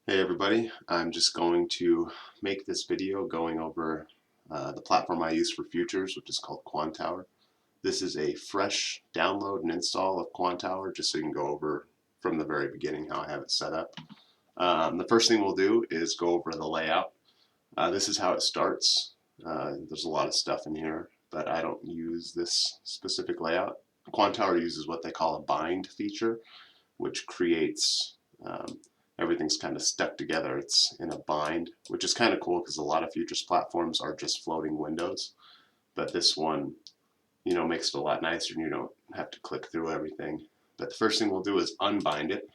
Hey everybody, I'm just going to make this video going over the platform I use for futures, which is called Quantower. This is a fresh download and install of Quantower, just so you can go over from the very beginning how I have it set up. The first thing we'll do is go over the layout. This is how it starts. There's a lot of stuff in here, but I don't use this specific layout. Quantower uses what they call a bind feature, which creates everything's kind of stuck together. It's in a bind, which is kind of cool because a lot of futures platforms are just floating windows. But this one, makes it a lot nicer and you don't have to click through everything. But the first thing we'll do is unbind it.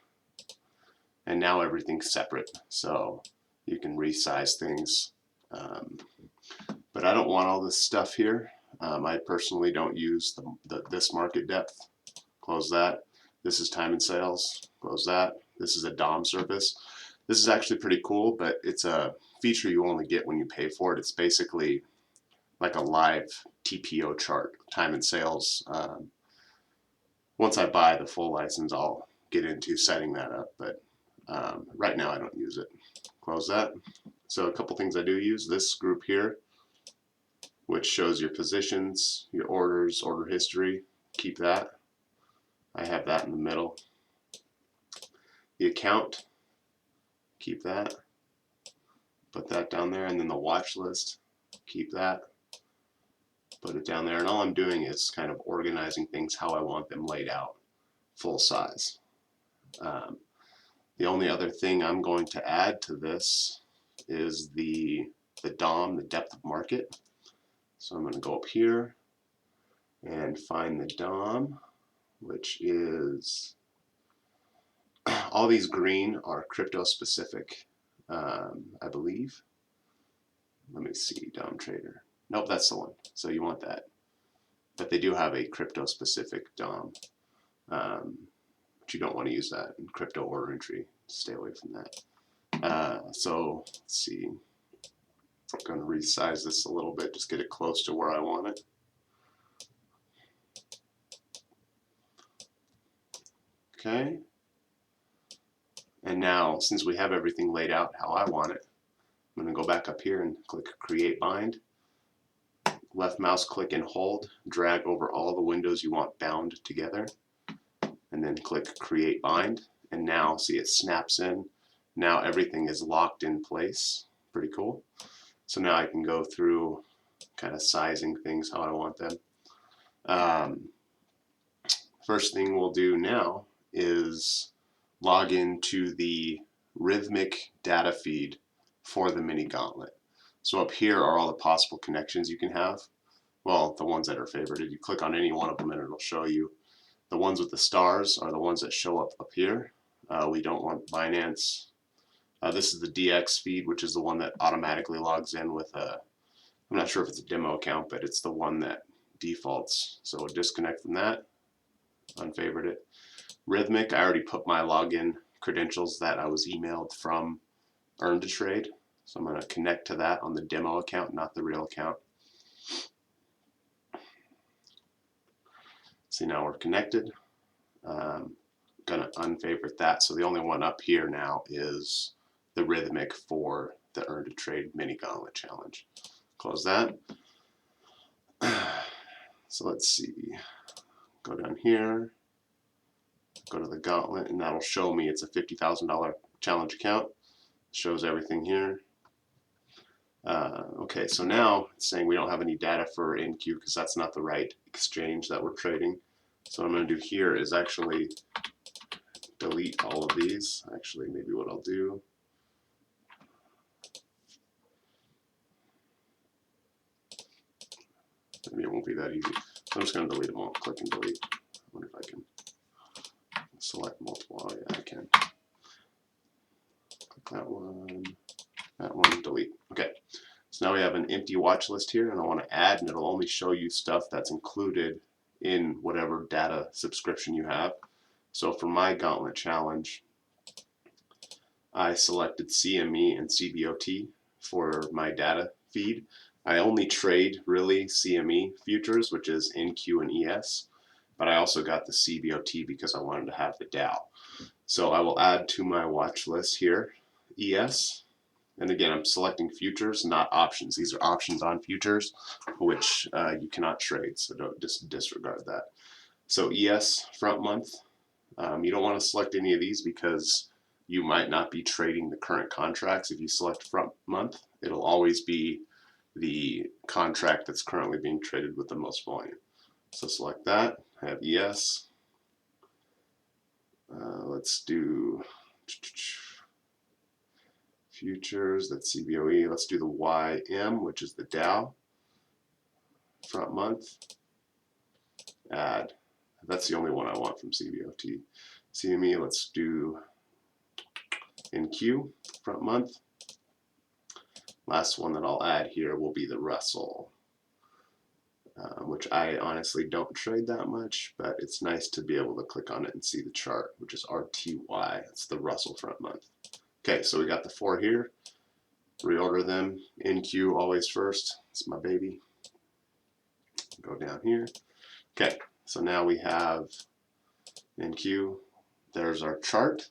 And now everything's separate. So you can resize things. But I don't want all this stuff here. I personally don't use this market depth. Close that. This is time and sales. Close that. This is a DOM service. This is actually pretty cool, but it's a feature you only get when you pay for it. It's basically like a live TPO chart, time and sales. Once I buy the full license, I'll get into setting that up, but right now I don't use it. Close that. So a couple things I do use. This group here, which shows your positions, your orders, order history. Keep that. I have that in the middle. The account, keep that. Put that down there, and then the watch list, keep that. Put it down there, and all I'm doing is kind of organizing things how I want them laid out, full size. The only other thing I'm going to add to this is the DOM, the depth of market. So I'm going to go up here and find the DOM, which is all these green are crypto specific, I believe. Let me see, DOM trader. Nope, that's the one. So you want that. But they do have a crypto specific DOM. But you don't want to use that in crypto order entry. Stay away from that. So let's see. I'm going to resize this a little bit, just get it close to where I want it. Okay. And now, since we have everything laid out how I want it, I'm going to go back up here and click Create Bind. Left mouse click and hold, drag over all the windows you want bound together, and then click Create Bind. And now, see, it snaps in. Now everything is locked in place. Pretty cool. So now I can go through kind of sizing things how I want them. First thing we'll do now is log into the rhythmic data feed for the mini gauntlet. So up here are all the possible connections you can have. Well, the ones that are favorited. You click on any one of them and it'll show you. The ones with the stars are the ones that show up here. We don't want Binance. This is the DX feed, which is the one that automatically logs in with a, I'm not sure if it's a demo account, but it's the one that defaults. So we'll disconnect from that, unfavorite it. Rhythmic, I already put my login credentials that I was emailed from Earn to Trade. So I'm going to connect to that on the demo account, not the real account. See, now we're connected. Going to unfavorite that. So the only one up here now is the rhythmic for the Earn to Trade mini gauntlet challenge. Close that. So let's see. Go down here. Go to the gauntlet, and that'll show me it's a $50,000 challenge account. Shows everything here. Okay, so now it's saying we don't have any data for NQ because that's not the right exchange that we're trading. So what I'm going to do here is actually delete all of these. Actually, maybe what I'll do, maybe it won't be that easy. So I'm just going to delete them all. Click and delete. I wonder if I can select multiple. Oh yeah, I can. Click that one, delete. Okay, so now we have an empty watch list here, and I want to add, and it'll only show you stuff that's included in whatever data subscription you have. So for my Gauntlet challenge, I selected CME and CBOT for my data feed. I only trade really CME futures, which is NQ and ES, but I also got the CBOT because I wanted to have the Dow. So I will add to my watch list here, ES. And again, I'm selecting futures, not options. These are options on futures, which you cannot trade, so don't disregard that. So ES front month, you don't want to select any of these because you might not be trading the current contracts. If you select front month, it'll always be the contract that's currently being traded with the most volume. So select that, have ES. Let's do futures, that's CBOE. Let's do the YM, which is the Dow front month. Add. That's the only one I want from CBOT. CME, let's do NQ front month. Last one that I'll add here will be the Russell, which I honestly don't trade that much, but it's nice to be able to click on it and see the chart, which is RTY. It's the Russell front month. Okay, so we got the 4 here. Reorder them. NQ always first. It's my baby. Go down here. Okay, so now we have NQ. There's our chart.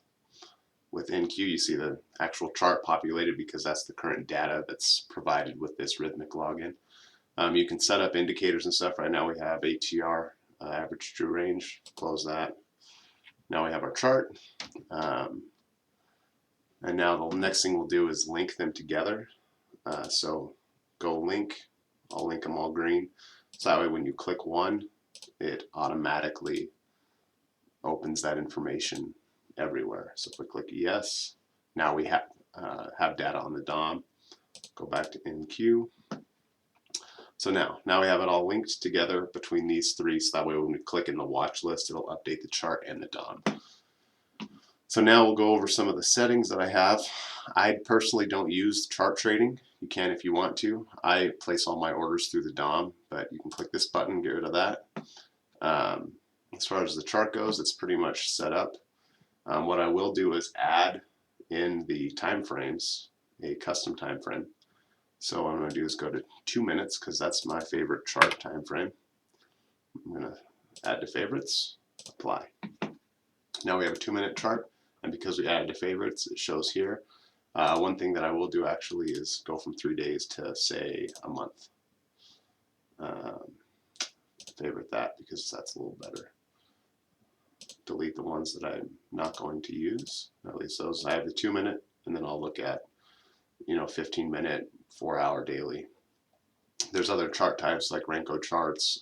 With NQ, you see the actual chart populated because that's the current data that's provided with this Rhythmic login. You can set up indicators and stuff. Right now we have ATR, average true range. Close that. Now we have our chart. And now the next thing we'll do is link them together. So go link. I'll link them all green. So that way when you click one, it automatically opens that information everywhere. So if we click yes, now we have data on the DOM. Go back to NQ. So now we have it all linked together between these three, so that way when we click in the watch list, it'll update the chart and the DOM. So now we'll go over some of the settings that I have. I personally don't use chart trading. You can if you want to. I place all my orders through the DOM, but you can click this button, get rid of that. As far as the chart goes, it's pretty much set up. What I will do is add in the time frames, a custom time frame. So what I'm going to do is go to 2 minutes because that's my favorite chart time frame. I'm going to add to favorites, apply. Now we have a 2-minute chart, and because we added to favorites, it shows here. One thing that I will do actually is go from 3 days to, say, a month. Favorite that because that's a little better. Delete the ones that I'm not going to use. At least those. I have the 2-minute, and then I'll look at 15-minute, 4-hour daily. There's other chart types like Renko charts.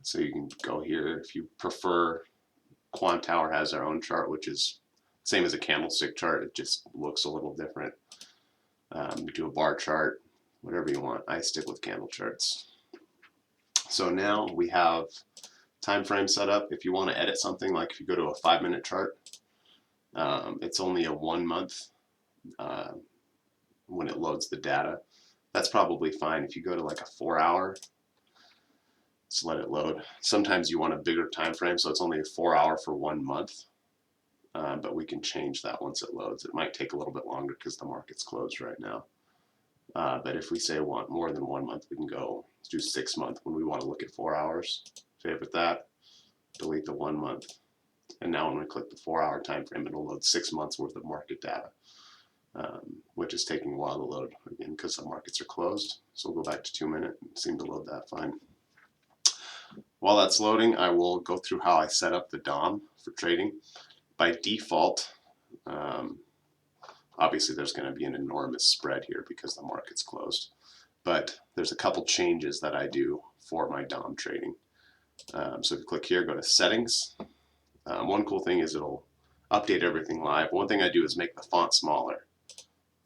So you can go here if you prefer. Quantower has their own chart, which is same as a candlestick chart. It just looks a little different. You do a bar chart, whatever you want. I stick with candle charts. So now we have time frame set up. If you want to edit something, like if you go to a 5-minute chart, it's only a 1 month when it loads the data. That's probably fine. If you go to like a 4-hour, just let it load. Sometimes you want a bigger time frame, so it's only a 4-hour for 1 month. But we can change that once it loads. It might take a little bit longer because the market's closed right now. But if we say want more than 1 month, we can go do 6 months when we want to look at 4 hours. Favorite that, delete the 1 month. And now when we click the 4-hour time frame, it'll load 6 months worth of market data, which is taking a while to load again because the markets are closed. So we'll go back to 2 minutes and seem to load that fine. While that's loading, I will go through how I set up the DOM for trading. By default, obviously there's going to be an enormous spread here because the market's closed. But there's a couple changes that I do for my DOM trading. So if you click here, go to settings. One cool thing is it'll update everything live. One thing I do is make the font smaller.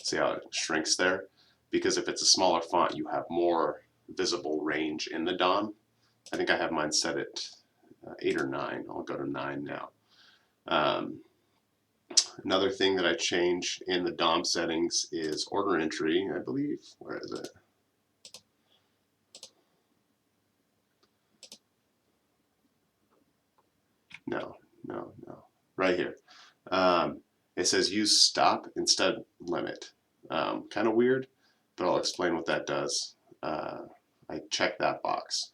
See how it shrinks there? Because if it's a smaller font, you have more visible range in the DOM. I think I have mine set at 8 or 9. I'll go to 9 now. Another thing that I change in the DOM settings is order entry, I believe. Where is it? No. Right here. It says use stop instead limit. Kind of weird, but I'll explain what that does. I check that box.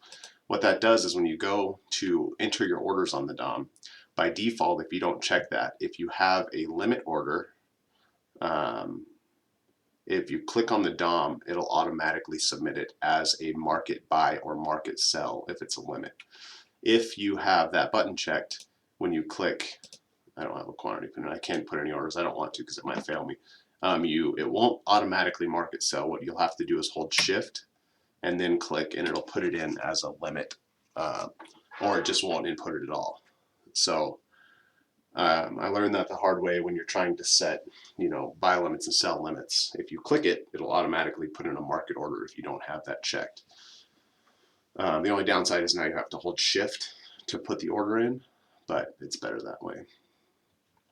What that does is when you go to enter your orders on the DOM, by default, if you don't check that, if you have a limit order if you click on the DOM, it'll automatically submit it as a market buy or market sell if it's a limit. If you have that button checked, when you click, I don't have a quantity pin, I can't put any orders, I don't want to because it might fail me. It won't automatically market sell. What you'll have to do is hold shift and then click, and it'll put it in as a limit, or it just won't input it at all. So I learned that the hard way when you're trying to set, buy limits and sell limits. If you click it, it'll automatically put in a market order if you don't have that checked. The only downside is now you have to hold shift to put the order in, but it's better that way.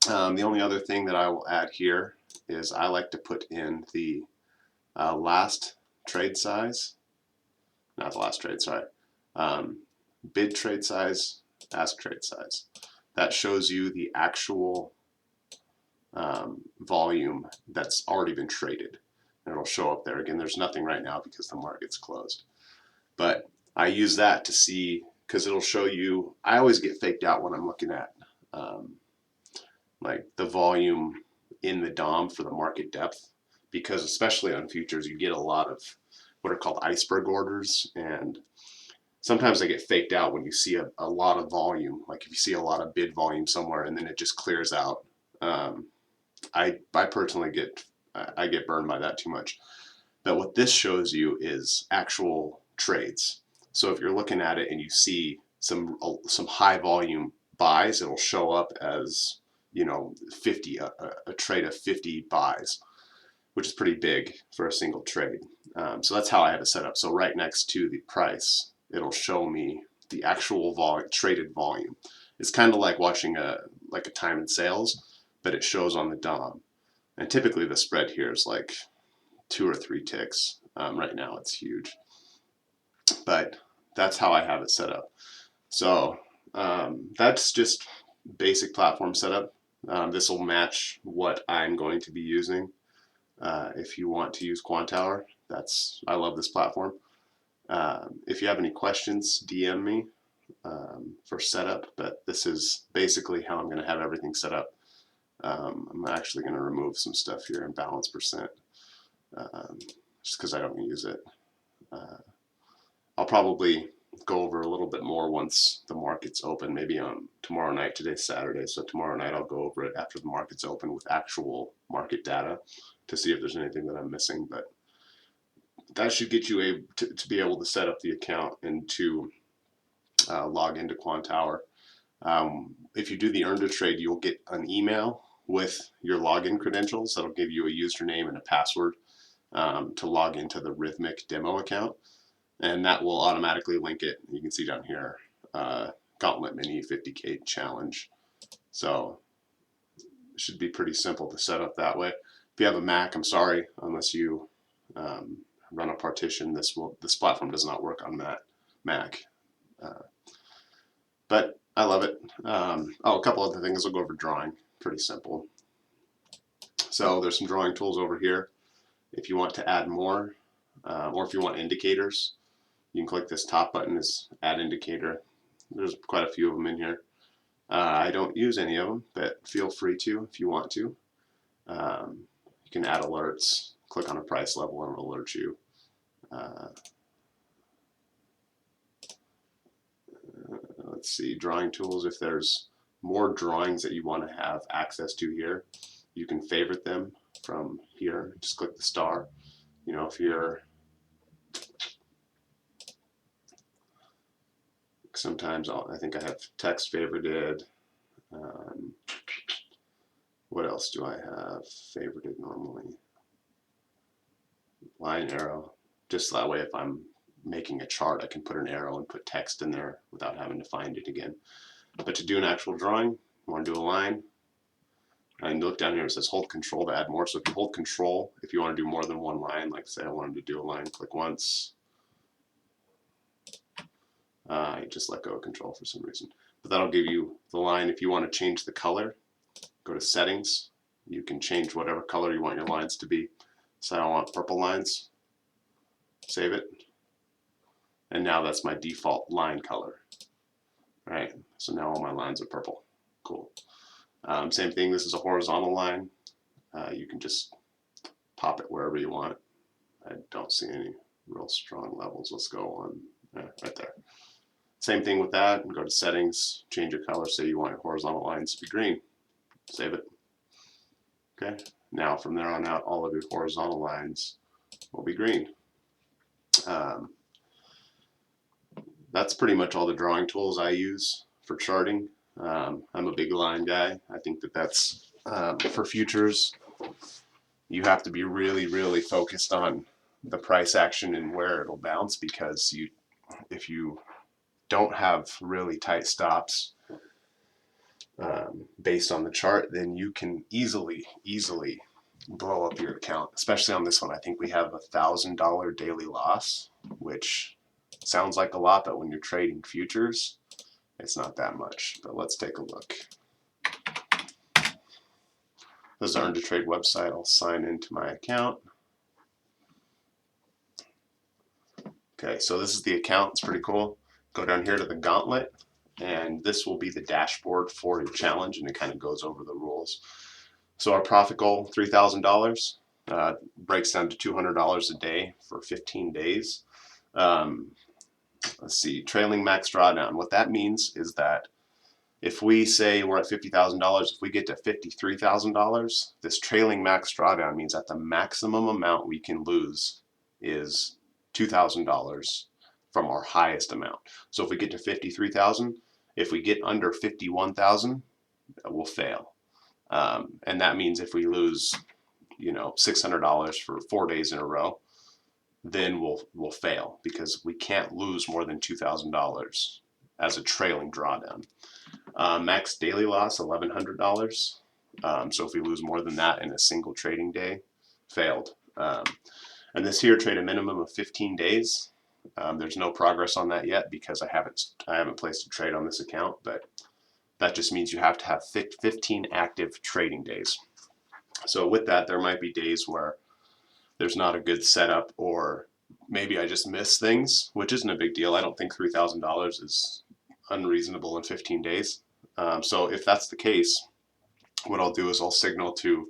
The only other thing that I will add here is I like to put in the last trade size, not the last trade, sorry, bid trade size, ask trade size. That shows you the actual volume that's already been traded. And it'll show up there. Again, there's nothing right now because the market's closed. But I use that to see, because it'll show you, I always get faked out when I'm looking at like the volume in the DOM for the market depth, because especially on futures, you get a lot of what are called iceberg orders, and sometimes they get faked out when you see a lot of volume. Like if you see a lot of bid volume somewhere and then it just clears out. I personally get burned by that too much. But what this shows you is actual trades. So if you're looking at it and you see some high volume buys, it'll show up as 50 a trade of 50 buys, which is pretty big for a single trade. So that's how I have it set up. So right next to the price, it'll show me the actual traded volume. It's kind of like watching a time and sales, but it shows on the DOM. And typically the spread here is like 2 or 3 ticks. Right now it's huge, but that's how I have it set up. So that's just basic platform setup. This will match what I'm going to be using. If you want to use Quantower, I love this platform. If you have any questions, DM me for setup, but this is basically how I'm going to have everything set up. I'm actually going to remove some stuff here in balance percent, just because I don't use it. I'll probably go over a little bit more once the market's open, maybe on tomorrow night. Today's Saturday, so tomorrow night I'll go over it after the market's open with actual market data to see if there's anything that I'm missing. But that should get you to be able to set up the account and to log into Quantower. If you do the earn to trade, you'll get an email with your login credentials that'll give you a username and a password to log into the Rhythmic demo account, and that will automatically link it. You can see down here, Gauntlet Mini 50K Challenge. So it should be pretty simple to set up that way. If you have a Mac, I'm sorry, unless you run a partition, this platform does not work on Mac. But I love it. A couple other things. I'll go over drawing. Pretty simple. So there's some drawing tools over here. If you want to add more, or if you want indicators, you can click this top button, is add indicator. There's quite a few of them in here. I don't use any of them, but feel free to if you want to. You can add alerts. Click on a price level and it'll alert you. Let's see, drawing tools. If there's more drawings that you want to have access to here, you can favorite them from here. Just click the star. If you're, sometimes I think I have text favorited. What else do I have favorited normally? Line, arrow. Just that way if I'm making a chart, I can put an arrow and put text in there without having to find it again. But to do an actual drawing, you want to do a line, and look down here, it says hold control to add more. So if you hold control, if you want to do more than one line, like say I wanted to do a line, click once. I just let go of control for some reason. But that'll give you the line. If you want to change the color, go to settings. You can change whatever color you want your lines to be. So I want purple lines. Save it. And now that's my default line color. All right, so now all my lines are purple. Cool. Same thing, this is a horizontal line. You can just pop it wherever you want. I don't see any real strong levels. Let's go on right there. Same thing with that, and go to settings, change your color, say you want your horizontal lines to be green. Save it. Okay, now from there on out, all of your horizontal lines will be green. That's pretty much all the drawing tools I use for charting. I'm a big line guy. I think that that's for futures. You have to be really, really focused on the price action and where it'll bounce, because if you don't have really tight stops based on the chart, then you can easily blow up your account. Especially on this one, I think we have $1,000 daily loss, which sounds like a lot, but when you're trading futures, it's not that much. But let's take a look. This is the Earn to Trade website. I'll sign into my account. Okay, so this is the account. It's pretty cool. Go down here to the Gauntlet, and this will be the dashboard for your challenge, and it kind of goes over the rules. So our profit goal, $3,000, breaks down to $200 a day for 15 days. Let's see, trailing max drawdown. What that means is that if we say we're at $50,000, if we get to $53,000, this trailing max drawdown means that the maximum amount we can lose is $2,000 from our highest amount. So if we get to 53,000, if we get under 51,000, we'll fail. And that means if we lose, $600 for 4 days in a row, then we'll fail, because we can't lose more than $2,000 as a trailing drawdown. Max daily loss, $1,100. So if we lose more than that in a single trading day, failed. And this here, trade a minimum of 15 days. There's no progress on that yet because I haven't placed a trade on this account, but that just means you have to have 15 active trading days. So with that, there might be days where there's not a good setup, or maybe I just miss things, which isn't a big deal. I don't think $3,000 is unreasonable in 15 days. So if that's the case, what I'll do is I'll signal to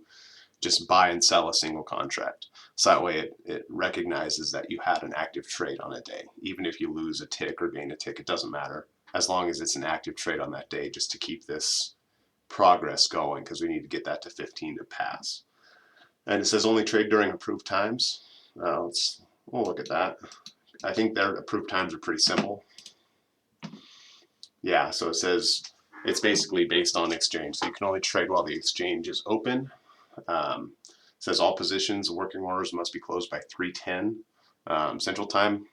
just buy and sell a single contract. So that way it recognizes that you had an active trade on a day. Even if you lose a tick or gain a tick, it doesn't matter, as long as it's an active trade on that day, just to keep this progress going, because we need to get that to 15 to pass. And it says only trade during approved times. We'll look at that. I think their approved times are pretty simple. Yeah, so it says it's basically based on exchange. So you can only trade while the exchange is open. It says all positions, working orders must be closed by 3:10 Central Time,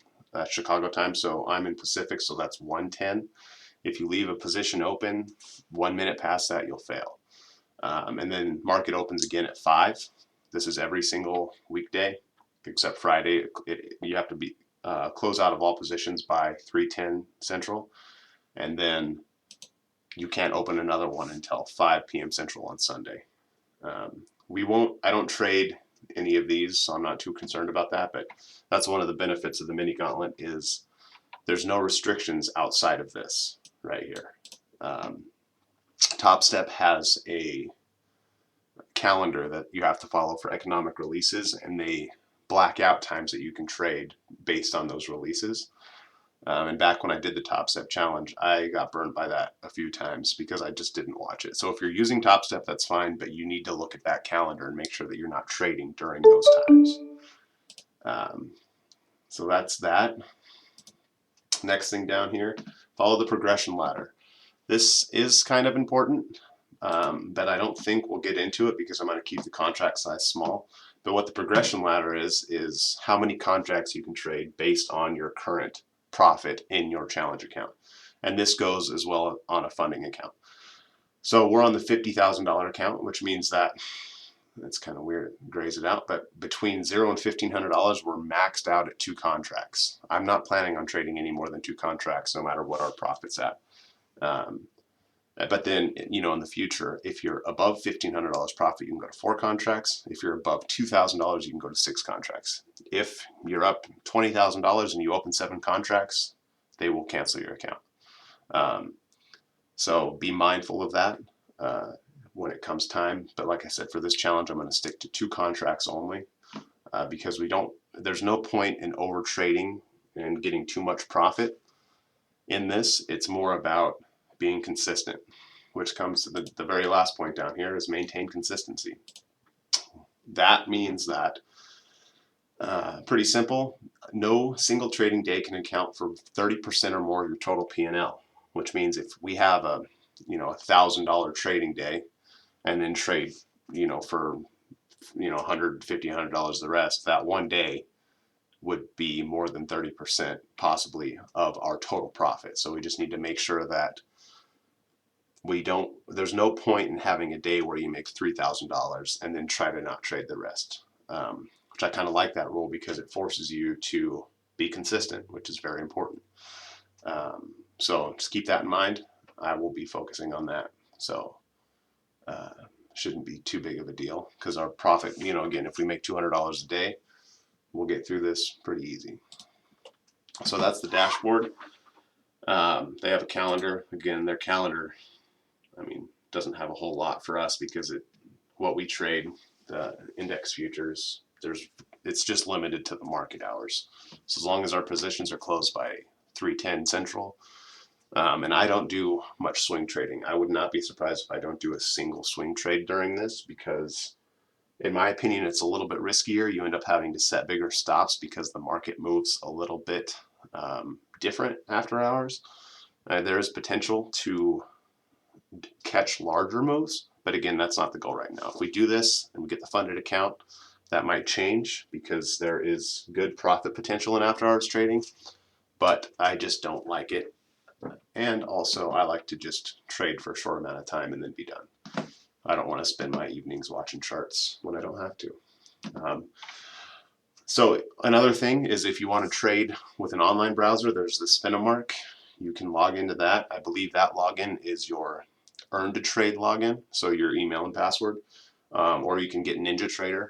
Chicago time. So I'm in Pacific, so that's 1:10. If you leave a position open 1 minute past that, you'll fail. And then market opens again at 5. This is every single weekday except Friday. You have to be close out of all positions by 3:10 Central, and then you can't open another one until 5 p.m. Central on Sunday. I don't trade any of these, so I'm not too concerned about that, but that's one of the benefits of the mini gauntlet, is there's no restrictions outside of this right here. Top Step has a calendar that you have to follow for economic releases, and they black out times that you can trade based on those releases. And back when I did the Top Step challenge, I got burned by that a few times because I just didn't watch it. So if you're using Top Step, that's fine, but you need to look at that calendar and make sure that you're not trading during those times. So that's that. Next thing down here, follow the progression ladder. This is kind of important, but I don't think we'll get into it because I'm going to keep the contract size small. But what the progression ladder is how many contracts you can trade based on your current profit in your challenge account. And this goes as well on a funding account. So we're on the $50,000 account, which means that, it's kind of weird, it grays it out, but between $0 and $1,500, we're maxed out at 2 contracts. I'm not planning on trading any more than 2 contracts, no matter what our profit's at. But then, in the future, if you're above $1,500 profit, you can go to 4 contracts. If you're above $2,000, you can go to 6 contracts. If you're up $20,000 and you open 7 contracts, they will cancel your account. So be mindful of that. when it comes time. But like I said, for this challenge, I'm going to stick to 2 contracts only, because there's no point in over trading and getting too much profit in this. It's more about being consistent, which comes to the very last point down here, is maintain consistency. That means that, pretty simple, no single trading day can account for 30% or more of your total P&L, which means if we have a $1,000 trading day and then trade for $150, $100 the rest, that one day would be more than 30% possibly of our total profit. So we just need to make sure that there's no point in having a day where you make $3,000 and then try to not trade the rest. Which I kind of like that rule because it forces you to be consistent, which is very important. So just keep that in mind. I will be focusing on that. So shouldn't be too big of a deal because our profit, again, if we make $200 a day, we'll get through this pretty easy. So that's the dashboard. They have a calendar. Again, their calendar, doesn't have a whole lot for us because what we trade, the index futures, it's just limited to the market hours. So as long as our positions are closed by 3:10 Central, and I don't do much swing trading. I would not be surprised if I don't do a single swing trade during this because, in my opinion, it's a little bit riskier. You end up having to set bigger stops because the market moves a little bit different after hours. There is potential to catch larger moves, but again, that's not the goal right now. If we do this and we get the funded account, that might change because there is good profit potential in after hours trading, but I just don't like it. And also, I like to just trade for a short amount of time and then be done. I don't want to spend my evenings watching charts when I don't have to. So another thing is if you want to trade with an online browser, there's the Spinamark. You can log into that. I believe that login is your Earn to Trade login, so your email and password, or you can get NinjaTrader.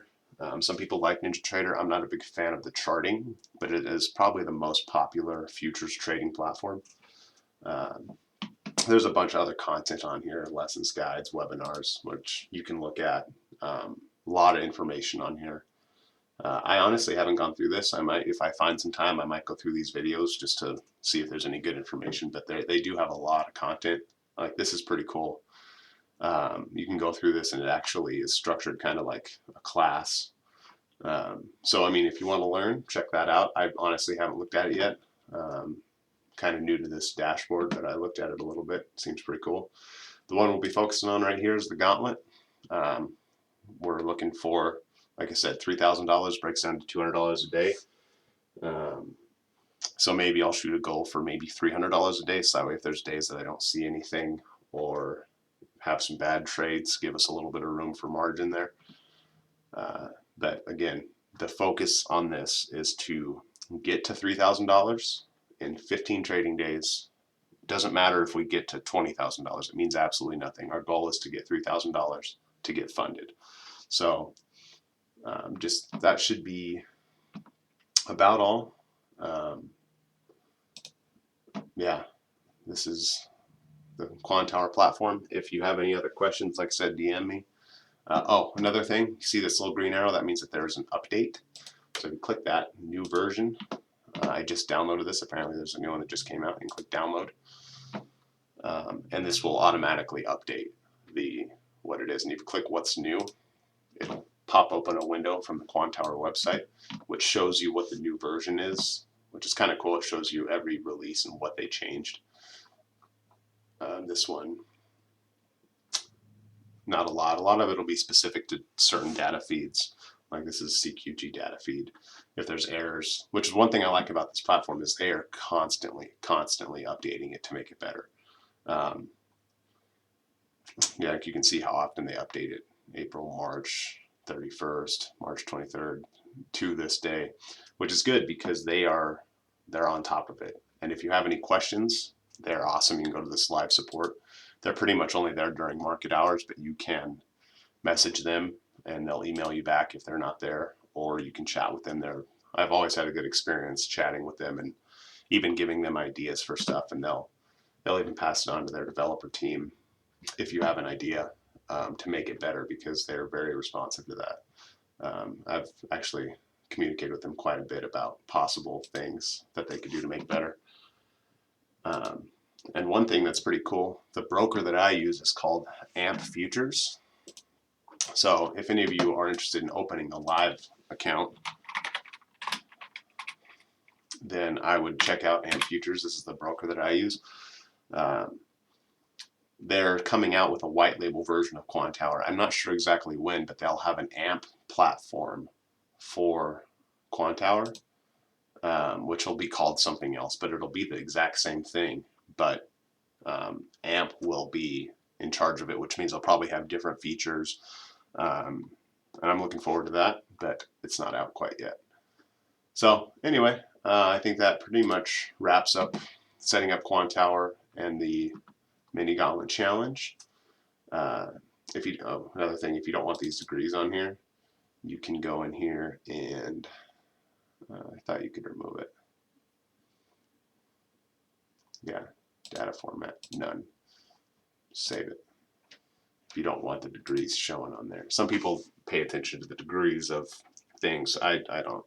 Some people like NinjaTrader. I'm not a big fan of the charting, but it is probably the most popular futures trading platform. There's a bunch of other content on here, lessons, guides, webinars, which you can look at. A lot of information on here. I honestly haven't gone through this. I might, if I find some time, I might go through these videos just to see if there's any good information, but they do have a lot of content. Like, this is pretty cool. You can go through this and it actually is structured kind of like a class. So if you want to learn, check that out. I honestly haven't looked at it yet. Kind of new to this dashboard, but I looked at it a little bit. Seems pretty cool. The one we'll be focusing on right here is the Gauntlet. We're looking for, like I said, $3,000 breaks down to $200 a day. So maybe I'll shoot a goal for maybe $300 a day. So that way, if there's days that I don't see anything or have some bad trades, give us a little bit of room for margin there. But again, the focus on this is to get to $3,000 in 15 trading days. Doesn't matter if we get to $20,000. It means absolutely nothing. Our goal is to get $3,000 to get funded. So just that should be about all. Yeah, this is the Quantower platform. If you have any other questions, like I said, DM me. Another thing, you see this little green arrow? That means that there's an update. So if you click that, new version. I just downloaded this. Apparently there's a new one that just came out, and click download. And this will automatically update what it is. And if you click what's new, it'll pop open a window from the Quantower website, which shows you what the new version is, which is kind of cool. It shows you every release and what they changed. This one, not a lot. A lot of it will be specific to certain data feeds. Like this is CQG data feed. If there's errors, which is one thing I like about this platform, is they are constantly updating it to make it better. Yeah, like you can see how often they update it. April, March 31st, March 23rd to this day, which is good because they're on top of it. And if you have any questions, they're awesome. You can go to this live support. They're pretty much only there during market hours, but you can message them and they'll email you back if they're not there, or you can chat with them there. I've always had a good experience chatting with them and even giving them ideas for stuff, and they'll even pass it on to their developer team if you have an idea. to make it better, because they're very responsive to that. I've actually communicated with them quite a bit about possible things that they could do to make better. And one thing that's pretty cool, the broker that I use is called AMP Futures. So if any of you are interested in opening a live account, then I would check out AMP Futures. This is the broker that I use. They're coming out with a white label version of Quantower. I'm not sure exactly when, but they'll have an AMP platform for Quantower, which will be called something else, but it'll be the exact same thing. But AMP will be in charge of it, which means they'll probably have different features. And I'm looking forward to that, but it's not out quite yet. So anyway, I think that pretty much wraps up setting up Quantower and the mini Gauntlet challenge. Another thing, if you don't want these degrees on here, you can go in here and I thought you could remove it. Yeah, data format, none. Save it. If you don't want the degrees showing on there. Some people pay attention to the degrees of things. I don't.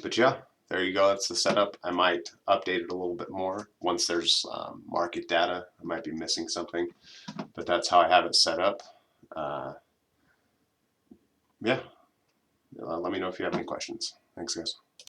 But yeah, there you go. That's the setup. I might update it a little bit more once there's market data. I might be missing something, but that's how I have it set up. Yeah, let me know if you have any questions. Thanks, guys.